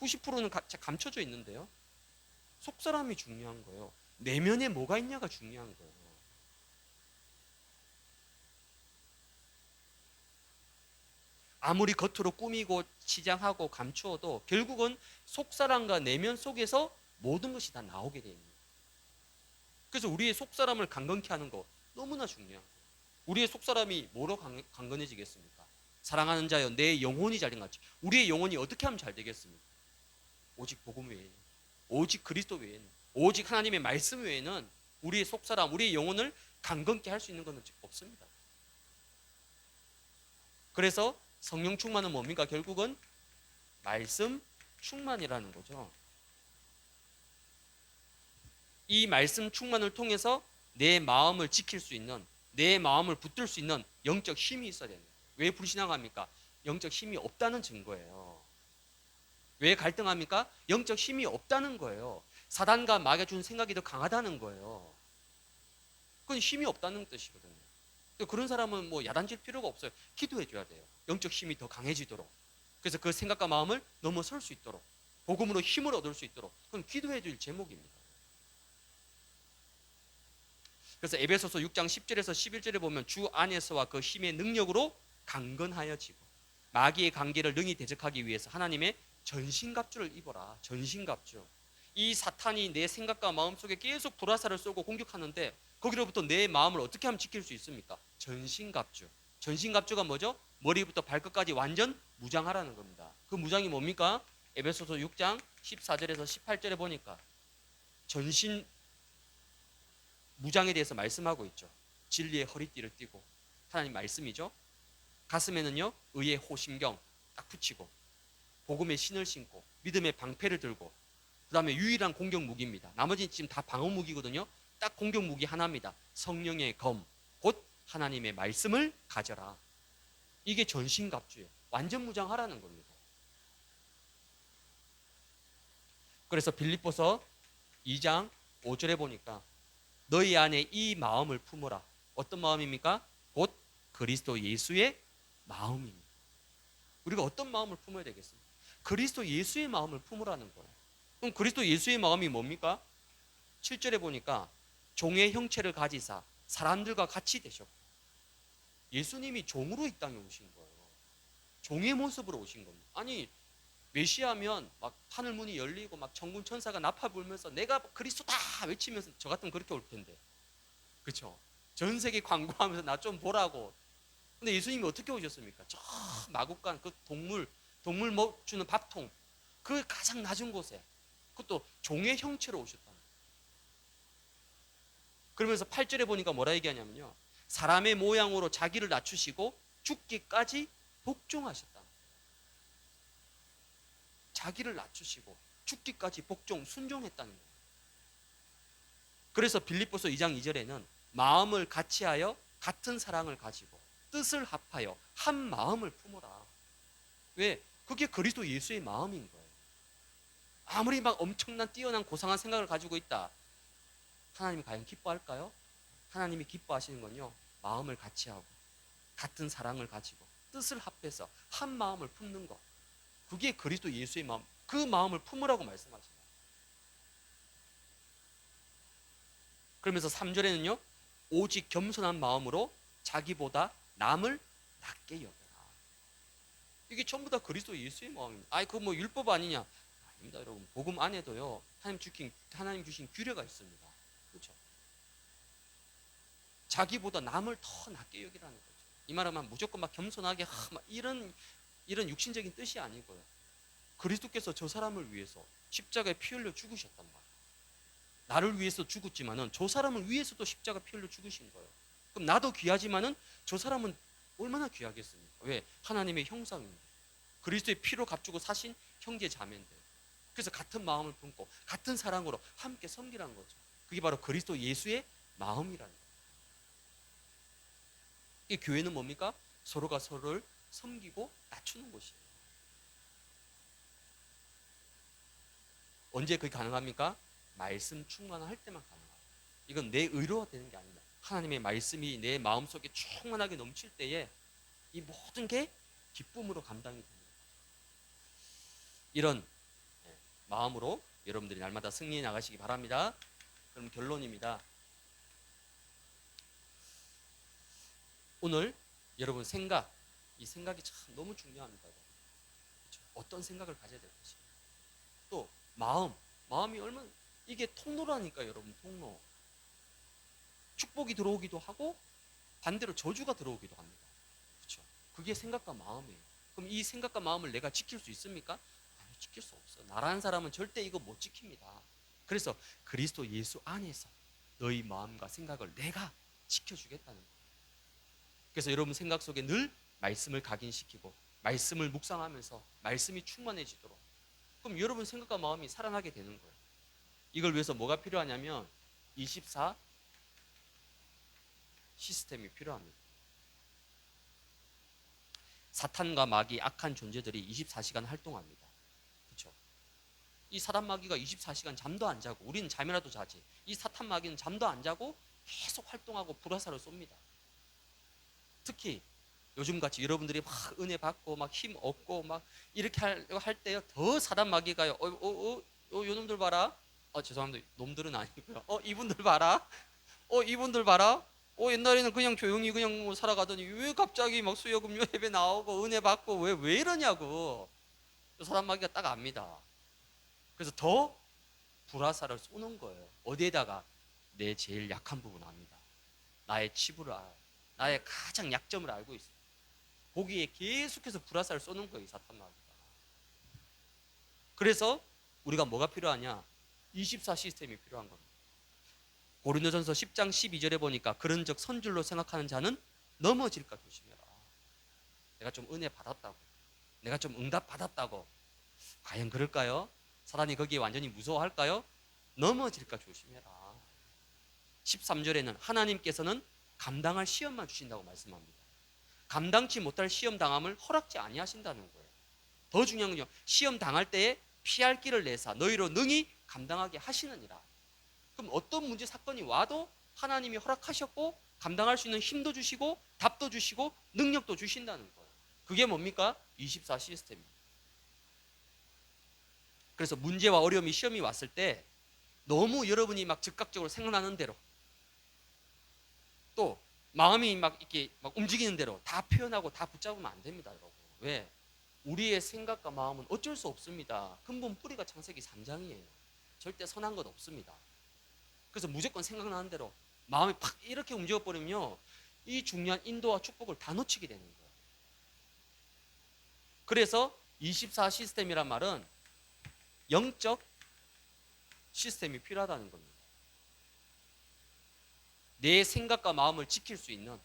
S1: 90%는 감춰져 있는데요. 속사람이 중요한 거예요. 내면에 뭐가 있냐가 중요한 거예요. 아무리 겉으로 꾸미고 치장하고 감추어도 결국은 속사람과 내면 속에서 모든 것이 다 나오게 됩니다. 그래서 우리의 속사람을 강건케 하는 거 너무나 중요한 거예요. 우리의 속사람이 뭐로 강건해지겠습니까? 사랑하는 자여 내 영혼이 잘 된 것 같이 우리의 영혼이 어떻게 하면 잘 되겠습니까? 오직 복음 외에는, 오직 그리스도 외에는, 오직 하나님의 말씀 외에는 우리의 속사람, 우리의 영혼을 강건케 할 수 있는 것은 없습니다. 그래서 성령 충만은 뭡니까? 결국은 말씀 충만이라는 거죠. 이 말씀 충만을 통해서 내 마음을 지킬 수 있는, 내 마음을 붙들 수 있는 영적 힘이 있어야 됩니다. 왜 불신앙합니까? 영적 힘이 없다는 증거예요. 왜 갈등합니까? 영적 힘이 없다는 거예요. 사단과 마귀가 준 생각이 더 강하다는 거예요. 그건 힘이 없다는 뜻이거든요. 그런 사람은 뭐 야단칠 필요가 없어요. 기도해 줘야 돼요. 영적 힘이 더 강해지도록. 그래서 그 생각과 마음을 넘어설 수 있도록, 복음으로 힘을 얻을 수 있도록. 그건 기도해 줄 제목입니다. 그래서 에베소서 6장 10절에서 11절에 보면 주 안에서와 그 힘의 능력으로 강건하여지고 마귀의 관계를 능히 대적하기 위해서 하나님의 전신갑주를 입어라. 전신갑주. 이 사탄이 내 생각과 마음속에 계속 불화살을 쏘고 공격하는데 거기로부터 내 마음을 어떻게 하면 지킬 수 있습니까? 전신갑주. 전신갑주가 뭐죠? 머리부터 발끝까지 완전 무장하라는 겁니다. 그 무장이 뭡니까? 에베소서 6장 14절에서 18절에 보니까 전신 무장에 대해서 말씀하고 있죠. 진리의 허리띠를 띠고 하나님 말씀이죠. 가슴에는요 의의 호심경 딱 붙이고 복음의 신을 신고 믿음의 방패를 들고 그 다음에 유일한 공격 무기입니다. 나머지는 지금 다 방어 무기거든요. 딱 공격 무기 하나입니다. 성령의 검, 곧 하나님의 말씀을 가져라. 이게 전신갑주예요. 완전 무장하라는 겁니다. 그래서 빌립보서 2장 5절에 보니까 너희 안에 이 마음을 품어라. 어떤 마음입니까? 곧 그리스도 예수의 마음입니다. 우리가 어떤 마음을 품어야 되겠습니까? 그리스도 예수의 마음을 품으라는 거예요. 그럼 그리스도 예수의 마음이 뭡니까? 7절에 보니까 종의 형체를 가지사 사람들과 같이 되셨고 예수님이 종으로 이 땅에 오신 거예요. 종의 모습으로 오신 겁니다. 아니 메시아면 막 하늘 문이 열리고 막 천군 천사가 나팔 불면서 내가 그리스도다 외치면서 저 같으면 그렇게 올 텐데, 그렇죠? 전 세계 광고하면서 나 좀 보라고. 근데 예수님이 어떻게 오셨습니까? 저 마국간 그 동물 주는 밥통 그 가장 낮은 곳에, 그것도 종의 형체로 오셨다는 거예요. 그러면서 8절에 보니까 뭐라 얘기하냐면요, 사람의 모양으로 자기를 낮추시고 죽기까지 복종하셨다. 자기를 낮추시고 죽기까지 복종, 순종했다는 거예요. 그래서 빌립보서 2장 2절에는 마음을 같이하여 같은 사랑을 가지고 뜻을 합하여 한 마음을 품어라. 왜? 그게 그리스도 예수의 마음인 거예요. 아무리 막 엄청난 뛰어난 고상한 생각을 가지고 있다, 하나님이 과연 기뻐할까요? 하나님이 기뻐하시는 건요, 마음을 같이하고 같은 사랑을 가지고 뜻을 합해서 한 마음을 품는 것, 그게 그리스도 예수의 마음, 그 마음을 품으라고 말씀하십니다. 그러면서 3절에는요, 오직 겸손한 마음으로 자기보다 남을 낮게 여겨라. 이게 전부 다 그리스도 예수의 마음입니다. 아이 그거 뭐 율법 아니냐? 아닙니다, 여러분. 복음 안에도요, 하나님 주신 규례가 있습니다. 그렇죠? 자기보다 남을 더 낮게 여기라는 거죠. 이 말하면 무조건 막 겸손하게 막 이런 육신적인 뜻이 아니고요. 그리스도께서 저 사람을 위해서 십자가에 피 흘려 죽으셨단 말이에요. 나를 위해서 죽었지만은 저 사람을 위해서도 십자가 피 흘려 죽으신 거예요. 그럼 나도 귀하지만은 저 사람은 얼마나 귀하겠습니까? 왜? 하나님의 형상입니다. 그리스도의 피로 값주고 사신 형제 자매인데, 그래서 같은 마음을 품고 같은 사랑으로 함께 섬기라는 거죠. 그게 바로 그리스도 예수의 마음이라는 거예요. 이 교회는 뭡니까? 서로가 서로를 섬기고 낮추는 곳이에요. 언제 그게 가능합니까? 말씀 충만할 때만 가능합니다. 이건 내 의로가 되는 게 아닙니다. 하나님의 말씀이 내 마음속에 충만하게 넘칠 때에 이 모든 게 기쁨으로 감당이 됩니다. 이런 마음으로 여러분들이 날마다 승리해 나가시기 바랍니다. 그럼 결론입니다. 오늘 여러분 이 생각이 참 너무 중요합니다. 그렇죠? 어떤 생각을 가져야 될 것인가. 또 마음이 얼마나, 이게 통로라니까 여러분, 통로. 축복이 들어오기도 하고 반대로 저주가 들어오기도 합니다. 그렇죠? 그게 생각과 마음이에요. 그럼 이 생각과 마음을 내가 지킬 수 있습니까? 아니, 지킬 수 없어. 나라는 사람은 절대 이거 못 지킵니다. 그래서 그리스도 예수 안에서 너희 마음과 생각을 내가 지켜주겠다는 거예요. 그래서 여러분 생각 속에 늘 말씀을 각인시키고 말씀을 묵상하면서 말씀이 충만해지도록, 그럼 여러분 생각과 마음이 살아나게 되는 거예요. 이걸 위해서 뭐가 필요하냐면 24 시스템이 필요합니다. 사탄과 마귀, 악한 존재들이 24시간 활동합니다. 그렇죠? 이 사탄 마귀가 24시간 잠도 안 자고, 우리는 잠이라도 자지, 이 사탄 마귀는 잠도 안 자고 계속 활동하고 불화살을 쏩니다. 특히 요즘같이 여러분들이 막 은혜 받고 막 힘 얻고 막 이렇게 할 때요, 더 사단 마귀가요, 요 놈들 봐라. 죄송합니다, 놈들은 아니고요. 이분들 봐라. 이분들 봐라. 옛날에는 그냥 조용히 그냥 뭐 살아가더니 왜 갑자기 막 수요금요 예배 나오고 은혜 받고 왜 이러냐고. 사단 마귀가 딱 압니다. 그래서 더 불화살을 쏘는 거예요. 어디에다가? 내 제일 약한 부분 압니다. 나의 치부를 알아요. 나의 가장 약점을 알고 있어요. 거기에 계속해서 불화살을 쏘는 거예요, 이 사탄 마귀가. 그래서 우리가 뭐가 필요하냐? 24 시스템이 필요한 겁니다. 고린도전서 10장 12절에 보니까 그런즉 선줄로 생각하는 자는 넘어질까 조심해라. 내가 좀 은혜 받았다고, 내가 좀 응답 받았다고, 과연 그럴까요? 사단이 거기에 완전히 무서워할까요? 넘어질까 조심해라. 13절에는 하나님께서는 감당할 시험만 주신다고 말씀합니다. 감당치 못할 시험 당함을 허락지 아니하신다는 거예요. 더 중요한 건요, 시험 당할 때에 피할 길을 내사 너희로 능히 감당하게 하시느니라. 그럼 어떤 문제 사건이 와도 하나님이 허락하셨고 감당할 수 있는 힘도 주시고 답도 주시고 능력도 주신다는 거예요. 그게 뭡니까? 24 시스템입니다. 그래서 문제와 어려움이, 시험이 왔을 때 너무 여러분이 막 즉각적으로 생각나는 대로, 또 마음이 막 이렇게 막 움직이는 대로 다 표현하고 다 붙잡으면 안 됩니다, 여러분. 왜? 우리의 생각과 마음은 어쩔 수 없습니다. 근본 뿌리가 창세기 3장이에요. 절대 선한 것 없습니다. 그래서 무조건 생각나는 대로 마음이 팍 이렇게 움직여버리면요, 이 중요한 인도와 축복을 다 놓치게 되는 거예요. 그래서 24 시스템이란 말은 영적 시스템이 필요하다는 겁니다. 내 생각과 마음을 지킬 수 있는,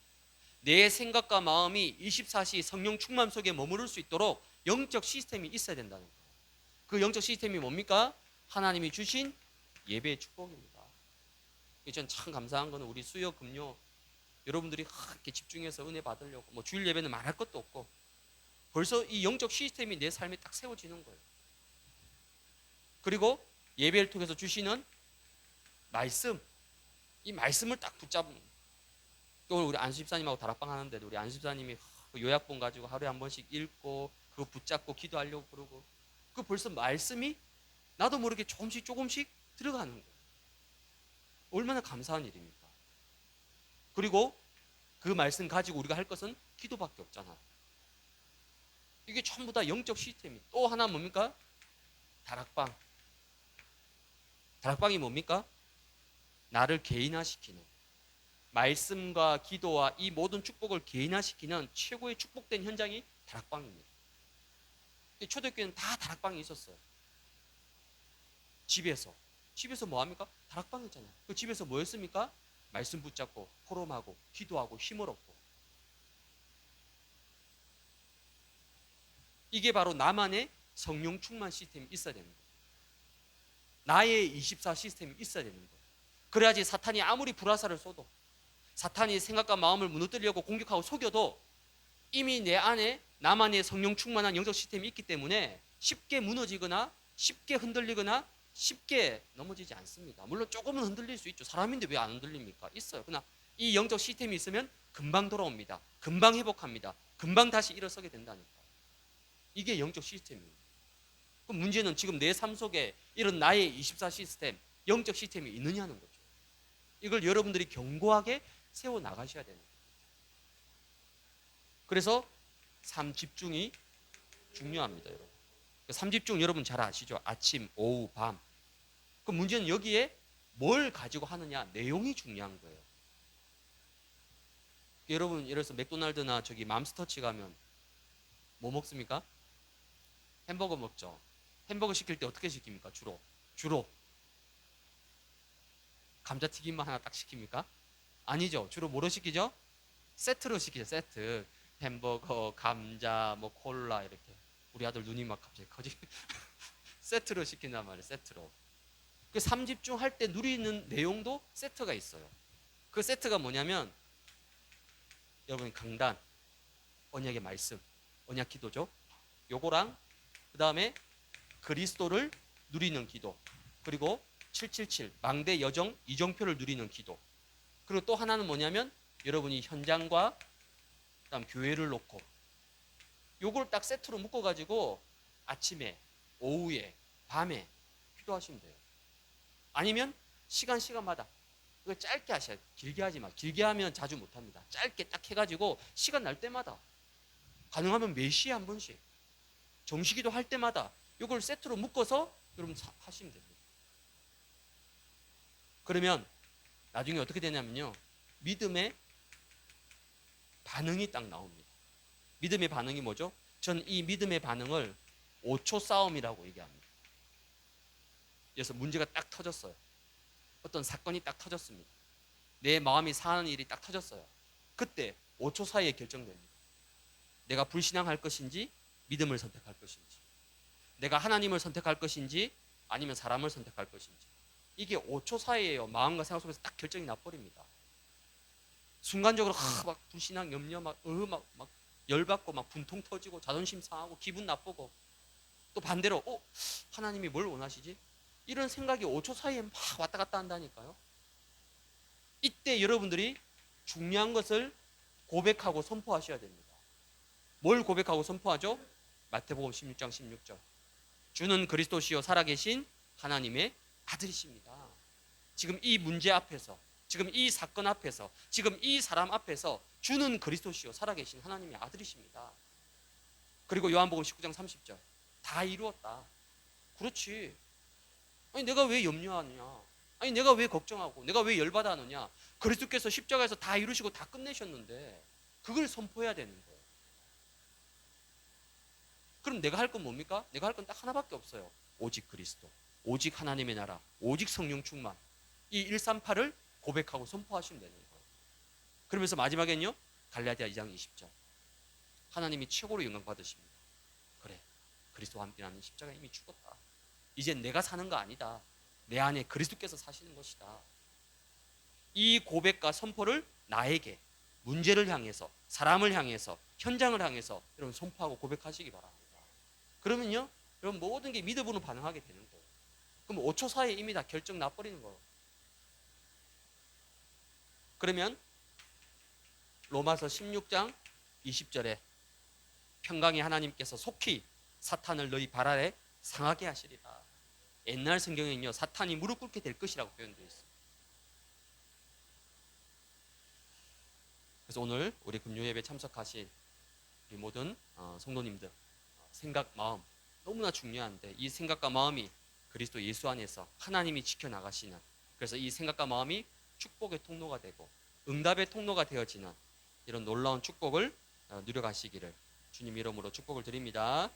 S1: 내 생각과 마음이 24시 성령 충만 속에 머무를 수 있도록 영적 시스템이 있어야 된다는 거예요. 그 영적 시스템이 뭡니까? 하나님이 주신 예배의 축복입니다. 전 참 감사한 거는 우리 수요 금요 여러분들이 이렇게 집중해서 은혜 받으려고 뭐 주일 예배는 말할 것도 없고 벌써 이 영적 시스템이 내 삶에 딱 세워지는 거예요. 그리고 예배를 통해서 주시는 말씀, 이 말씀을 딱 붙잡는. 또 우리 안수 집사님하고 다락방 하는데도 우리 안수 집사님이 요약본 가지고 하루에 한 번씩 읽고 그거 붙잡고 기도하려고 그러고, 그 벌써 말씀이 나도 모르게 조금씩 들어가는 거예요. 얼마나 감사한 일입니까? 그리고 그 말씀 가지고 우리가 할 것은 기도밖에 없잖아. 이게 전부 다 영적 시스템이. 또 하나 뭡니까? 다락방. 다락방이 뭡니까? 나를 개인화시키는, 말씀과 기도와 이 모든 축복을 개인화시키는 최고의 축복된 현장이 다락방입니다. 초대교회는 다 다락방이 있었어요. 집에서 뭐 합니까? 다락방 있잖아요. 그 집에서 뭐 했습니까? 말씀 붙잡고 포럼하고 기도하고 힘을 얻고. 이게 바로 나만의 성령 충만 시스템이 있어야 되는 거예요. 나의 24 시스템이 있어야 되는 거예요. 그래야지 사탄이 아무리 불화살을 쏘도, 사탄이 생각과 마음을 무너뜨리려고 공격하고 속여도 이미 내 안에 나만의 성령 충만한 영적 시스템이 있기 때문에 쉽게 무너지거나 쉽게 흔들리거나 쉽게 넘어지지 않습니다. 물론 조금은 흔들릴 수 있죠. 사람인데 왜 안 흔들립니까? 있어요. 그러나 이 영적 시스템이 있으면 금방 돌아옵니다. 금방 회복합니다. 금방 다시 일어서게 된다니까. 이게 영적 시스템입니다. 그럼 문제는 지금 내 삶 속에 이런 나의 24 시스템, 영적 시스템이 있느냐는 거죠. 이걸 여러분들이 견고하게 세워 나가셔야 되는 거예요. 그래서 삶 집중이 중요합니다, 여러분. 삶 집중 여러분 잘 아시죠? 아침, 오후, 밤. 그 문제는 여기에 뭘 가지고 하느냐, 내용이 중요한 거예요. 여러분, 예를 들어서 맥도날드나 저기 맘스터치 가면 뭐 먹습니까? 햄버거 먹죠. 햄버거 시킬 때 어떻게 시킵니까? 주로 감자튀김만 하나 딱 시킵니까? 아니죠. 주로 뭐로 시키죠? 세트로 시키죠. 세트. 햄버거, 감자, 뭐 콜라 이렇게. 우리 아들 눈이 막 갑자기 커지. 세트로 시킨단 말이에요. 세트로. 그 삼집중 할 때 누리는 내용도 세트가 있어요. 그 세트가 뭐냐면 여러분 강단, 언약의 말씀, 언약 기도죠. 요거랑 그 다음에 그리스도를 누리는 기도, 그리고 777 망대 여정 이정표를 누리는 기도, 그리고 또 하나는 뭐냐면 여러분이 현장과 그다음 교회를 놓고 요걸 딱 세트로 묶어가지고 아침에, 오후에, 밤에 기도하시면 돼요. 아니면 시간마다 이거 짧게 하셔야 돼요. 길게 하지 마. 길게 하면 자주 못합니다. 짧게 딱 해가지고 시간 날 때마다, 가능하면 몇 시에 한 번씩 정시기도 할 때마다 이걸 세트로 묶어서 여러분 하시면 됩니다. 그러면 나중에 어떻게 되냐면요, 믿음의 반응이 딱 나옵니다. 믿음의 반응이 뭐죠? 전 이 믿음의 반응을 5초 싸움이라고 얘기합니다. 그래서 문제가 딱 터졌어요. 어떤 사건이 딱 터졌습니다. 내 마음이 상하는 일이 딱 터졌어요. 그때 5초 사이에 결정됩니다. 내가 불신앙할 것인지 믿음을 선택할 것인지, 내가 하나님을 선택할 것인지 아니면 사람을 선택할 것인지. 이게 5초 사이에요. 마음과 생각 속에서 딱 결정이 나버립니다. 순간적으로 막 불신앙, 염려, 막 열받고 막 분통 터지고 자존심 상하고 기분 나쁘고, 또 반대로 하나님이 뭘 원하시지? 이런 생각이 5초 사이에 막 왔다 갔다 한다니까요. 이때 여러분들이 중요한 것을 고백하고 선포하셔야 됩니다. 뭘 고백하고 선포하죠? 마태복음 16장 16절. 주는 그리스도시요 살아계신 하나님의 아들이십니다. 지금 이 문제 앞에서, 지금 이 사건 앞에서, 지금 이 사람 앞에서 주는 그리스도시요 살아계신 하나님의 아들이십니다. 그리고 요한복음 19장 30절 다 이루었다. 그렇지. 아니 내가 왜 염려하느냐? 아니 내가 왜 걱정하고 내가 왜 열받아 하느냐? 그리스도께서 십자가에서 다 이루시고 다 끝내셨는데 그걸 선포해야 되는 거예요. 그럼 내가 할 건 뭡니까? 내가 할 건 딱 하나밖에 없어요. 오직 그리스도, 오직 하나님의 나라, 오직 성령 충만. 이 138을 고백하고 선포하시면 되는 거예요. 그러면서 마지막엔요, 갈라디아 2장 20절. 하나님이 최고로 영광 받으십니다. 그래, 그리스도와 함께 나는 십자가 이미 죽었다. 이제 내가 사는 거 아니다. 내 안에 그리스도께서 사시는 것이다. 이 고백과 선포를 나에게, 문제를 향해서, 사람을 향해서, 현장을 향해서 여러분 선포하고 고백하시기 바랍니다. 그러면요, 여러분 모든 게 믿음으로 반응하게 되는 거예요. 그럼 5초 사이에 이미 다 결정 나버리는 거예요. 그러면 로마서 16장 20절에 평강의 하나님께서 속히 사탄을 너희 발 아래 상하게 하시리라. 옛날 성경에는요, 사탄이 무릎 꿇게 될 것이라고 표현되어 있어요. 그래서 오늘 우리 금요 예배 참석하신 우리 모든 성도님들 생각, 마음 너무나 중요한데 이 생각과 마음이 그리스도 예수 안에서 하나님이 지켜나가시는, 그래서 이 생각과 마음이 축복의 통로가 되고 응답의 통로가 되어지는 이런 놀라운 축복을 누려가시기를 주님 이름으로 축복을 드립니다.